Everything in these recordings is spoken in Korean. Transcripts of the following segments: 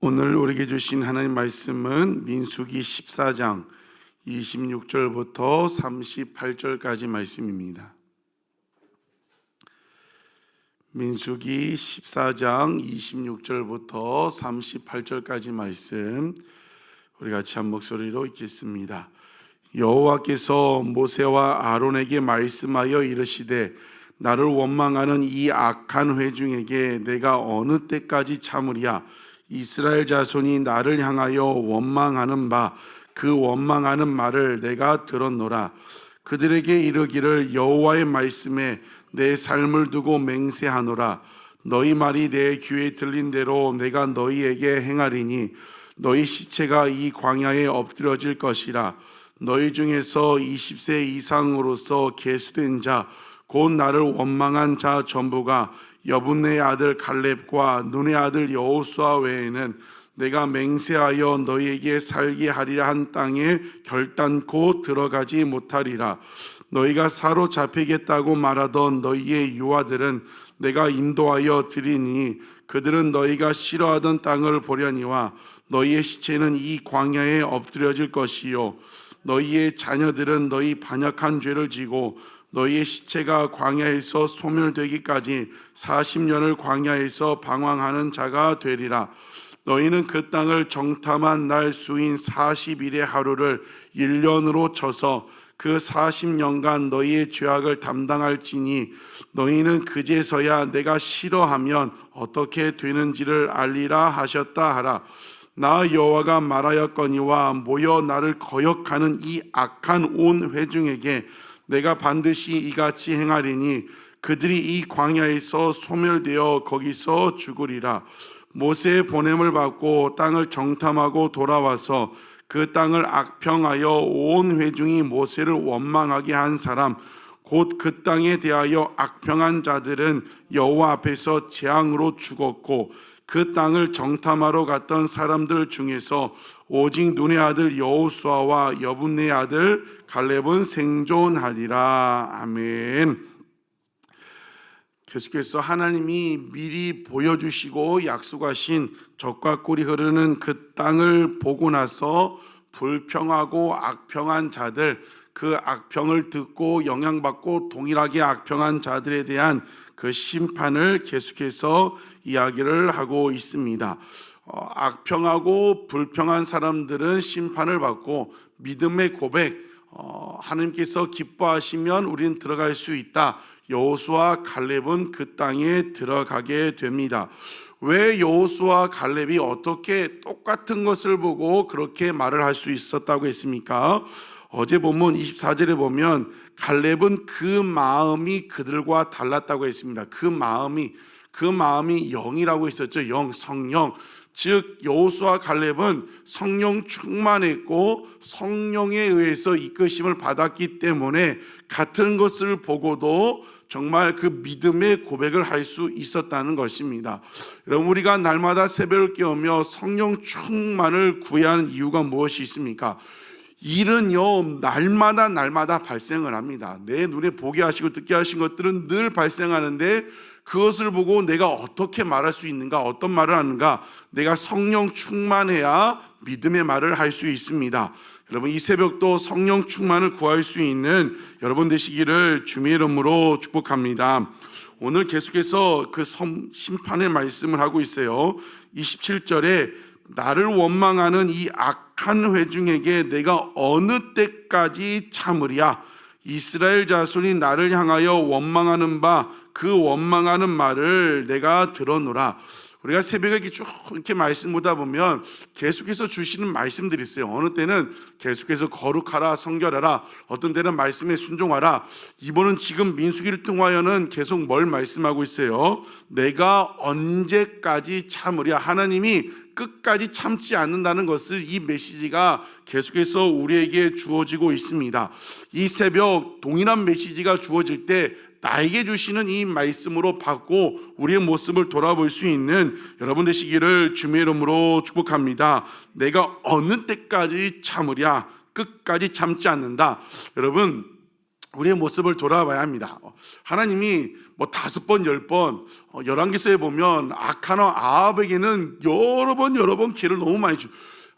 오늘 우리에게 주신 하나님 말씀은 민수기 14장 26절부터 38절까지 말씀입니다. 민수기 14장 26절부터 38절까지 말씀 우리 같이 한 목소리로 읽겠습니다. 여호와께서 모세와 아론에게 말씀하여 이르시되 나를 원망하는 이 악한 회중에게 내가 어느 때까지 참으랴. 이스라엘 자손이 나를 향하여 원망하는 바 그 원망하는 말을 내가 들었노라. 그들에게 이르기를 여호와의 말씀에 내 삶을 두고 맹세하노라. 너희 말이 내 귀에 들린 대로 내가 너희에게 행하리니 너희 시체가 이 광야에 엎드려질 것이라. 너희 중에서 20세 이상으로서 계수된 자 곧 나를 원망한 자 전부가 여분네의 아들 갈렙과 눈의 아들 여호수아 외에는 내가 맹세하여 너희에게 살게 하리라 한 땅에 결단코 들어가지 못하리라. 너희가 사로잡히겠다고 말하던 너희의 유아들은 내가 인도하여 드리니 그들은 너희가 싫어하던 땅을 보려니와 너희의 시체는 이 광야에 엎드려질 것이요 너희의 자녀들은 너희 반역한 죄를 지고 너희의 시체가 광야에서 소멸되기까지 40년을 광야에서 방황하는 자가 되리라. 너희는 그 땅을 정탐한 날 수인 40일의 하루를 1년으로 쳐서 그 40년간 너희의 죄악을 담당할지니 너희는 그제서야 내가 싫어하면 어떻게 되는지를 알리라 하셨다 하라. 나 여호와가 말하였거니와 모여 나를 거역하는 이 악한 온 회중에게 내가 반드시 이같이 행하리니 그들이 이 광야에서 소멸되어 거기서 죽으리라. 모세의 보냄을 받고 땅을 정탐하고 돌아와서 그 땅을 악평하여 온 회중이 모세를 원망하게 한 사람 곧 그 땅에 대하여 악평한 자들은 여호와 앞에서 재앙으로 죽었고 그 땅을 정탐하러 갔던 사람들 중에서 오직 눈의 아들 여호수아와 여분네의 아들 갈렙은 생존하리라. 아멘. 계속해서 하나님이 미리 보여주시고 약속하신 젖과 꿀이 흐르는 그 땅을 보고 나서 불평하고 악평한 자들, 그 악평을 듣고 영향받고 동일하게 악평한 자들에 대한 그 심판을 계속해서 이야기를 하고 있습니다. 악평하고 불평한 사람들은 심판을 받고 믿음의 고백, 하나님께서 기뻐하시면 우리는 들어갈 수 있다. 여호수아 갈렙은 그 땅에 들어가게 됩니다. 왜 여호수아 갈렙이 어떻게 똑같은 것을 보고 그렇게 말을 할 수 있었다고 했습니까? 어제 본문 24절에 보면 갈렙은 그 마음이 그들과 달랐다고 했습니다. 그 마음이 영이라고 했었죠. 영, 성령. 즉 여호수아 갈렙은 성령 충만했고 성령에 의해서 이끄심을 받았기 때문에 같은 것을 보고도 정말 그 믿음의 고백을 할 수 있었다는 것입니다. 여러분, 우리가 날마다 새벽을 깨우며 성령 충만을 구해야 하는 이유가 무엇이 있습니까? 일은요 날마다 발생을 합니다. 내 눈에 보게 하시고 듣게 하신 것들은 늘 발생하는데 그것을 보고 내가 어떻게 말할 수 있는가, 어떤 말을 하는가, 내가 성령 충만해야 믿음의 말을 할 수 있습니다. 여러분, 이 새벽도 성령 충만을 구할 수 있는 여러분 되시기를 주님의 이름으로 축복합니다. 오늘 계속해서 그 심판의 말씀을 하고 있어요. 27절에 나를 원망하는 이 악한 회중에게 내가 어느 때까지 참으랴. 이스라엘 자손이 나를 향하여 원망하는 바 그 원망하는 말을 내가 들었노라. 우리가 새벽에 쭉 이렇게 말씀 보다 보면 계속해서 주시는 말씀들이 있어요. 어느 때는 계속해서 거룩하라, 성결하라, 어떤 때는 말씀에 순종하라. 이번은 지금 민수기를 통하여는 계속 뭘 말씀하고 있어요? 내가 언제까지 참으랴. 하나님이 끝까지 참지 않는다는 것을 이 메시지가 계속해서 우리에게 주어지고 있습니다. 이 새벽 동일한 메시지가 주어질 때 나에게 주시는 이 말씀으로 받고 우리의 모습을 돌아볼 수 있는 여러분 되시기를 주님의 이름으로 축복합니다. 내가 어느 때까지 참으랴. 끝까지 참지 않는다. 여러분, 우리의 모습을 돌아봐야 합니다. 하나님이 뭐 5번, 10번, 열왕기서에 보면 악하나 아합에게는 여러 번 기회를 너무 많이 주.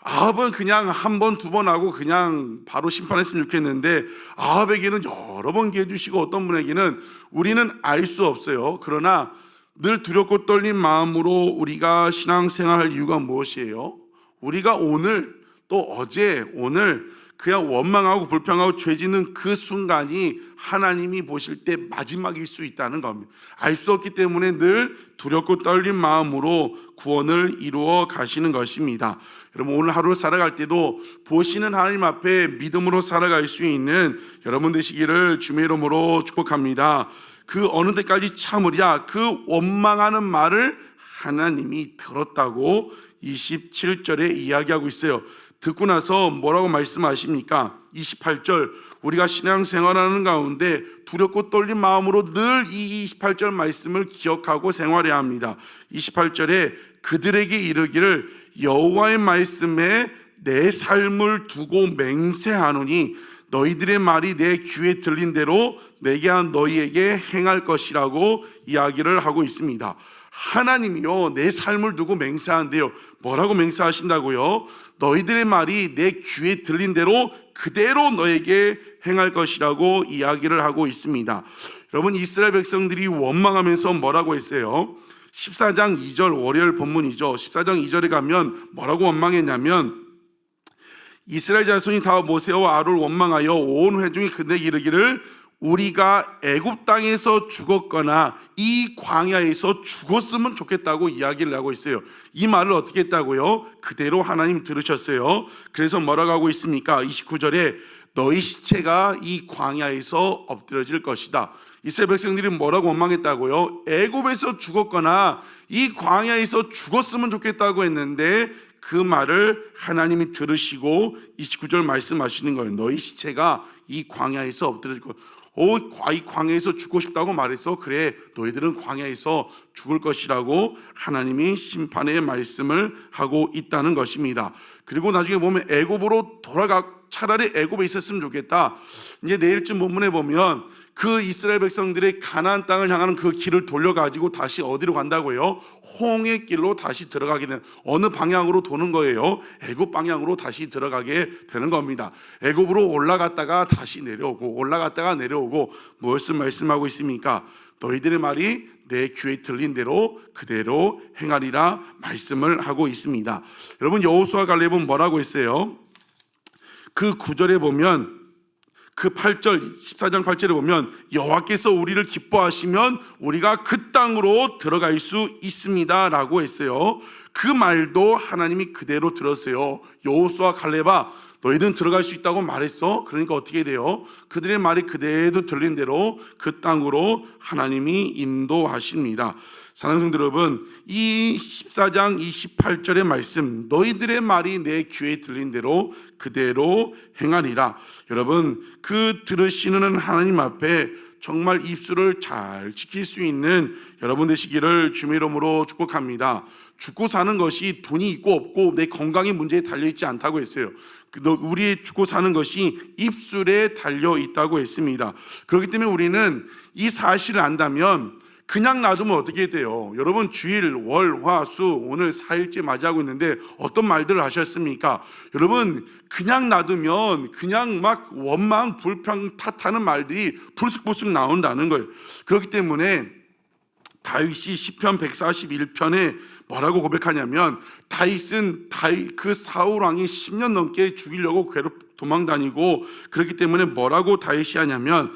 아합은 그냥 한 번, 2번 하고 그냥 바로 심판했으면 좋겠는데 아합에게는 여러 번 기회 주시고 어떤 분에게는 우리는 알 수 없어요. 그러나 늘 두렵고 떨린 마음으로 우리가 신앙생활할 이유가 무엇이에요? 우리가 오늘 또 어제 오늘 그냥 원망하고 불평하고 죄 짓는 그 순간이 하나님이 보실 때 마지막일 수 있다는 겁니다. 알 수 없기 때문에 늘 두렵고 떨린 마음으로 구원을 이루어 가시는 것입니다. 여러분 오늘 하루 살아갈 때도 보시는 하나님 앞에 믿음으로 살아갈 수 있는 여러분 되시기를 주의 이름으로 축복합니다. 그 어느 때까지 참으랴 그 원망하는 말을 하나님이 들었다고 27절에 이야기하고 있어요. 듣고 나서 뭐라고 말씀하십니까? 28절 우리가 신앙생활하는 가운데 두렵고 떨린 마음으로 늘 이 28절 말씀을 기억하고 생활해야 합니다. 28절에 그들에게 이르기를 여호와의 말씀에 내 삶을 두고 맹세하노니 너희들의 말이 내 귀에 들린 대로 내가 너희에게 행할 것이라고 이야기를 하고 있습니다. 하나님이요 내 삶을 두고 맹세한대요. 뭐라고 맹세하신다고요? 너희들의 말이 내 귀에 들린 대로 그대로 너에게 행할 것이라고 이야기를 하고 있습니다. 여러분 이스라엘 백성들이 원망하면서 뭐라고 했어요? 14장 2절 월요일 본문이죠. 14장 2절에 가면 뭐라고 원망했냐면 이스라엘 자손이 다 모세와 아론을 원망하여 온 회중이 그들에게 이르기를 우리가 애굽 땅에서 죽었거나 이 광야에서 죽었으면 좋겠다고 이야기를 하고 있어요. 이 말을 어떻게 했다고요? 그대로 하나님 들으셨어요. 그래서 뭐라고 하고 있습니까? 29절에 너희 시체가 이 광야에서 엎드려질 것이다. 이스라엘 백성들이 뭐라고 원망했다고요? 애굽에서 죽었거나 이 광야에서 죽었으면 좋겠다고 했는데 그 말을 하나님이 들으시고 29절 말씀하시는 거예요. 너희 시체가 이 광야에서 엎드려질 것. 이 광야에서 죽고 싶다고 말했어. 그래 너희들은 광야에서 죽을 것이라고 하나님이 심판의 말씀을 하고 있다는 것입니다. 그리고 나중에 보면 애굽으로 차라리 애굽에 있었으면 좋겠다. 이제 내일쯤 본문에 보면 그 이스라엘 백성들의 가나안 땅을 향하는 그 길을 돌려가지고 다시 어디로 간다고요? 홍해 길로 다시 들어가게 되는, 어느 방향으로 도는 거예요? 애굽 방향으로 다시 들어가게 되는 겁니다. 애굽으로 올라갔다가 다시 내려오고 올라갔다가 내려오고 무엇을 말씀하고 있습니까? 너희들의 말이 내 귀에 들린 대로 그대로 행하리라 말씀을 하고 있습니다. 여러분 여호수아 갈렙은 뭐라고 했어요? 그 9절에 보면 그 8절 14장 8절에 보면 여호와께서 우리를 기뻐하시면 우리가 그 땅으로 들어갈 수 있습니다 라고 했어요. 그 말도 하나님이 그대로 들었어요. 여호수아 갈렙아 너희는 들어갈 수 있다고 말했어. 그러니까 어떻게 돼요? 그들의 말이 그대로 들린 대로 그 땅으로 하나님이 인도하십니다. 사랑하는 성도 여러분, 이 14장 28절의 말씀 너희들의 말이 내 귀에 들린 대로 그대로 행하리라. 여러분 그 들으시는 하나님 앞에 정말 입술을 잘 지킬 수 있는 여러분 되시기를 주의 이름으로 축복합니다. 죽고 사는 것이 돈이 있고 없고 내 건강의 문제에 달려있지 않다고 했어요. 우리의 죽고 사는 것이 입술에 달려있다고 했습니다. 그렇기 때문에 우리는 이 사실을 안다면 그냥 놔두면 어떻게 돼요? 여러분 주일, 월, 화, 수 오늘 4일째 맞이하고 있는데 어떤 말들을 하셨습니까? 여러분 그냥 놔두면 그냥 막 원망, 불평, 탓하는 말들이 불쑥불쑥 나온다는 거예요. 그렇기 때문에 다윗이 시편 141편에 뭐라고 고백하냐면 다윗은 그 사울 왕이 10년 넘게 죽이려고 도망다니고 그렇기 때문에 뭐라고 다윗이 하냐면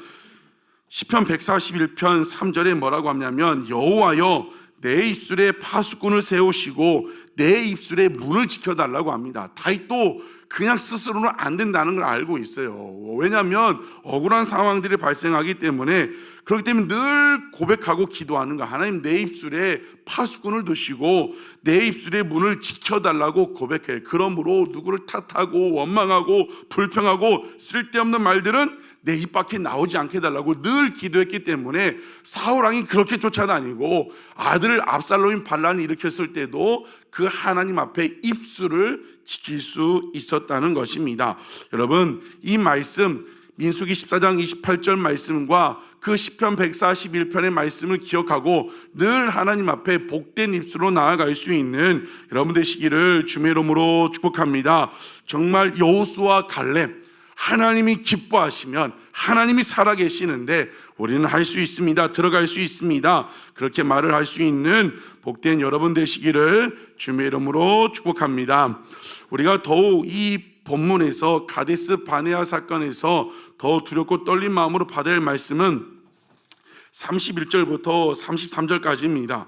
시편 141편 3절에 뭐라고 하냐면 여호와여 내 입술에 파수꾼을 세우시고 내 입술에 문을 지켜달라고 합니다. 다윗도 그냥 스스로는 안 된다는 걸 알고 있어요. 왜냐하면 억울한 상황들이 발생하기 때문에. 그렇기 때문에 늘 고백하고 기도하는 거야. 하나님 내 입술에 파수꾼을 두시고 내 입술에 문을 지켜달라고 고백해. 그러므로 누구를 탓하고 원망하고 불평하고 쓸데없는 말들은 내 입 밖에 나오지 않게 해달라고 늘 기도했기 때문에 사울왕이 그렇게 쫓아다니고 아들 압살롬이 반란을 일으켰을 때도 그 하나님 앞에 입술을 지킬 수 있었다는 것입니다. 여러분 이 말씀 민수기 14장 28절 말씀과 그 시편 141편의 말씀을 기억하고 늘 하나님 앞에 복된 입술로 나아갈 수 있는 여러분 되시기를 주의 이름으로 축복합니다. 정말 여호수아 갈렙, 하나님이 기뻐하시면 하나님이 살아계시는데 우리는 할 수 있습니다. 들어갈 수 있습니다. 그렇게 말을 할 수 있는 복된 여러분 되시기를 주의 이름으로 축복합니다. 우리가 더욱 이 본문에서 가데스 바네아 사건에서 더 두렵고 떨린 마음으로 받아야 할 말씀은 31절부터 33절까지입니다.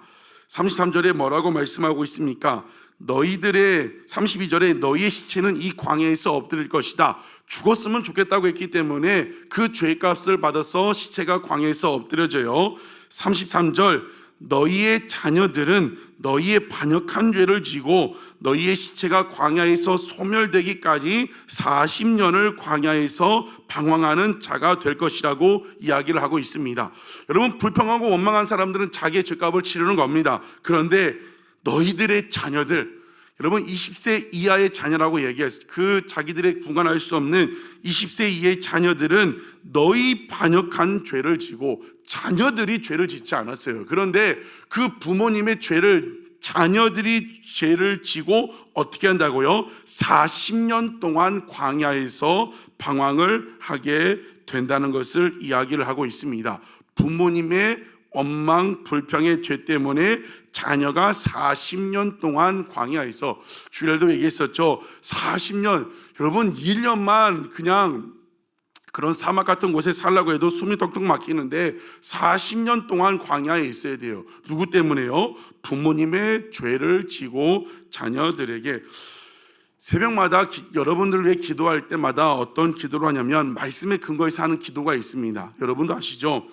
33절에 뭐라고 말씀하고 있습니까? 너희들의 32절에 너희의 시체는 이 광야에서 엎드릴 것이다. 죽었으면 좋겠다고 했기 때문에 그 죄값을 받아서 시체가 광야에서 엎드려져요. 33절 너희의 자녀들은 너희의 반역한 죄를 지고 너희의 시체가 광야에서 소멸되기까지 40년을 광야에서 방황하는 자가 될 것이라고 이야기를 하고 있습니다. 여러분, 불평하고 원망한 사람들은 자기의 죄값을 치르는 겁니다. 그런데 너희들의 자녀들, 여러분 20세 이하의 자녀라고 얘기했어요. 그 자기들의 분간할 수 없는 20세 이하의 자녀들은 너희 반역한 죄를 지고, 자녀들이 죄를 짓지 않았어요. 그런데 그 부모님의 죄를 자녀들이 죄를 지고 어떻게 한다고요? 40년 동안 광야에서 방황을 하게 된다는 것을 이야기를 하고 있습니다. 부모님의 원망 불평의 죄 때문에 자녀가 40년 동안 광야에서, 주일도 얘기했었죠. 40년, 여러분 1년만 그냥 그런 사막 같은 곳에 살라고 해도 숨이 턱턱 막히는데 40년 동안 광야에 있어야 돼요. 누구 때문에요? 부모님의 죄를 지고 자녀들에게. 새벽마다 여러분들 위해 기도할 때마다 어떤 기도를 하냐면 말씀에 근거해서 하는 기도가 있습니다. 여러분도 아시죠?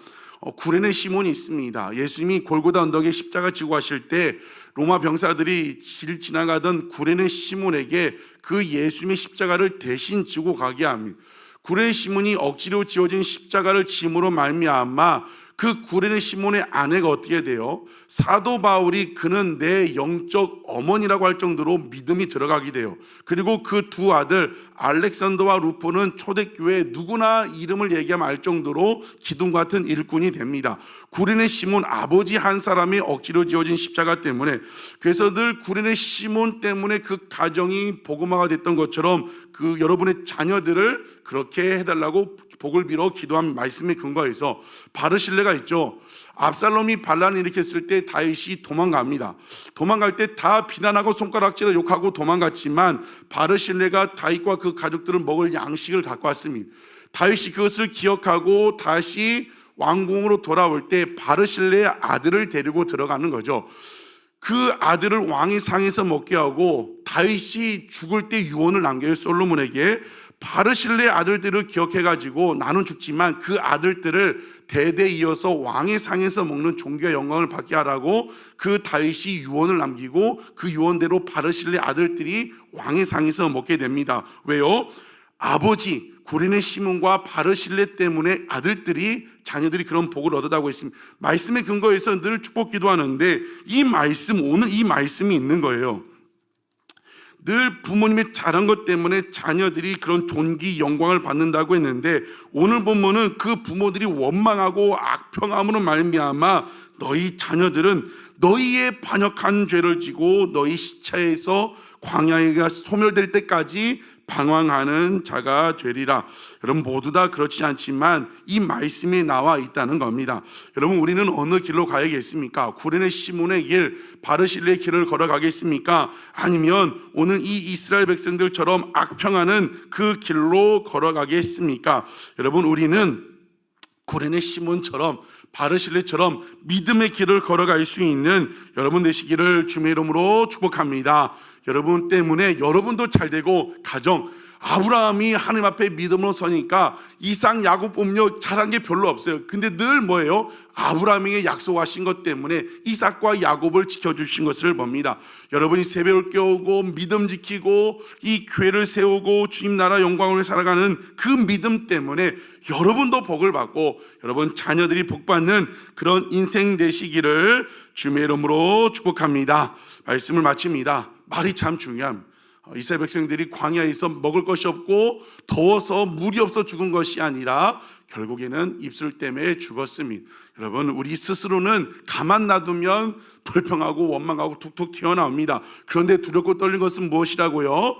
구레네 시몬이 있습니다. 예수님이 골고다 언덕에 십자가 지고 하실 때 로마 병사들이 길 지나가던 구레네 시몬에게 그 예수님의 십자가를 대신 지고 가게 합니다. 구레네 시몬이 억지로 지어진 십자가를 짐으로 말미암아 그 구레네 시몬의 아내가 어떻게 돼요? 사도 바울이 그는 내 영적 어머니라고 할 정도로 믿음이 들어가게 돼요. 그리고 그 두 아들 알렉산더와 루포는 초대교회 누구나 이름을 얘기하면 알 정도로 기둥 같은 일꾼이 됩니다. 구레네 시몬 아버지 한 사람이 억지로 지어진 십자가 때문에, 그래서 늘 구레네 시몬 때문에 그 가정이 복음화가 됐던 것처럼 그 여러분의 자녀들을 그렇게 해달라고 복을 빌어 기도한 말씀에 근거해서 바르실레가 있죠. 압살롬이 반란을 일으켰을 때 다윗이 도망갑니다. 도망갈 때 다 비난하고 손가락질을 욕하고 도망갔지만 바르실레가 다윗과 그 가족들을 먹을 양식을 갖고 왔습니다. 다윗이 그것을 기억하고 다시 왕궁으로 돌아올 때 바르실레의 아들을 데리고 들어가는 거죠. 그 아들을 왕의 상에서 먹게 하고 다윗이 죽을 때 유언을 남겨요. 솔로몬에게 바르실레의 아들들을 기억해가지고 나는 죽지만 그 아들들을 대대 이어서 왕의 상에서 먹는 존귀와 영광을 받게 하라고 그 다윗이 유언을 남기고 그 유언대로 바르실레의 아들들이 왕의 상에서 먹게 됩니다. 왜요? 아버지 구레네 시몬과 바르실레 때문에 자녀들이 그런 복을 얻었다고 했습니다. 말씀에 근거해서 늘 축복 기도하는데 이 말씀, 오늘 이 말씀이 있는 거예요. 늘 부모님의 잘한 것 때문에 자녀들이 그런 존귀 영광을 받는다고 했는데 오늘 본문은 그 부모들이 원망하고 악평함으로 말미암아 너희 자녀들은 너희의 반역한 죄를 지고 너희 시차에서 광야가 소멸될 때까지 방황하는 자가 되리라. 여러분 모두 다 그렇지 않지만 이 말씀이 나와 있다는 겁니다. 여러분 우리는 어느 길로 가야겠습니까? 구레네 시몬의 길, 바르실레의 길을 걸어가겠습니까? 아니면 오늘 이 이스라엘 백성들처럼 악평하는 그 길로 걸어가겠습니까? 여러분 우리는 구레네 시몬처럼 바르실레처럼 믿음의 길을 걸어갈 수 있는 여러분 되시기를 주의 이름으로 축복합니다. 여러분 때문에 여러분도 잘 되고 가정, 아브라함이 하나님 앞에 믿음으로 서니까 이삭, 야곱 보면 잘한 게 별로 없어요. 근데 늘 뭐예요? 아브라함에게 약속하신 것 때문에 이삭과 야곱을 지켜주신 것을 봅니다. 여러분이 새벽을 깨우고 믿음 지키고 이 교회를 세우고 주님 나라 영광을 살아가는 그 믿음 때문에 여러분도 복을 받고 여러분 자녀들이 복받는 그런 인생 되시기를 주의 이름으로 축복합니다. 말씀을 마칩니다. 말이 참 중요합니다. 이스라엘 백성들이 광야에서 먹을 것이 없고 더워서 물이 없어 죽은 것이 아니라 결국에는 입술 때문에 죽었습니다. 여러분, 우리 스스로는 가만 놔두면 불평하고 원망하고 툭툭 튀어나옵니다. 그런데 두렵고 떨린 것은 무엇이라고요?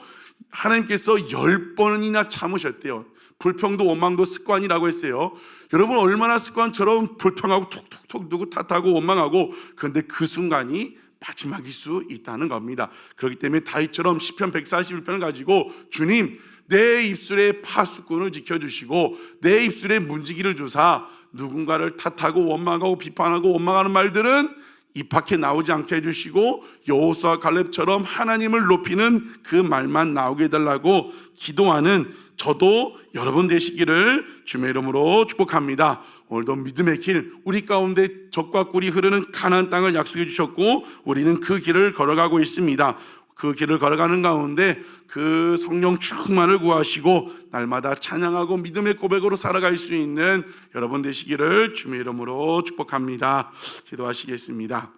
하나님께서 10번이나 참으셨대요. 불평도 원망도 습관이라고 했어요. 여러분, 얼마나 습관처럼 불평하고 툭툭툭 누구 탓하고 원망하고, 그런데 그 순간이 마지막일 수 있다는 겁니다. 그렇기 때문에 다윗처럼 시편 141편을 가지고 주님, 내 입술에 파수꾼을 지켜주시고 내 입술에 문지기를 주사 누군가를 탓하고 원망하고 비판하고 원망하는 말들은 입 밖에 나오지 않게 해주시고 여호수아 갈렙처럼 하나님을 높이는 그 말만 나오게 해달라고 기도하는 저도 여러분 되시기를 주의 이름으로 축복합니다. 오늘도 믿음의 길, 우리 가운데 젖과 꿀이 흐르는 가나안 땅을 약속해 주셨고 우리는 그 길을 걸어가고 있습니다. 그 길을 걸어가는 가운데 그 성령 충만을 구하시고 날마다 찬양하고 믿음의 고백으로 살아갈 수 있는 여러분 되시기를 주의 이름으로 축복합니다. 기도하시겠습니다.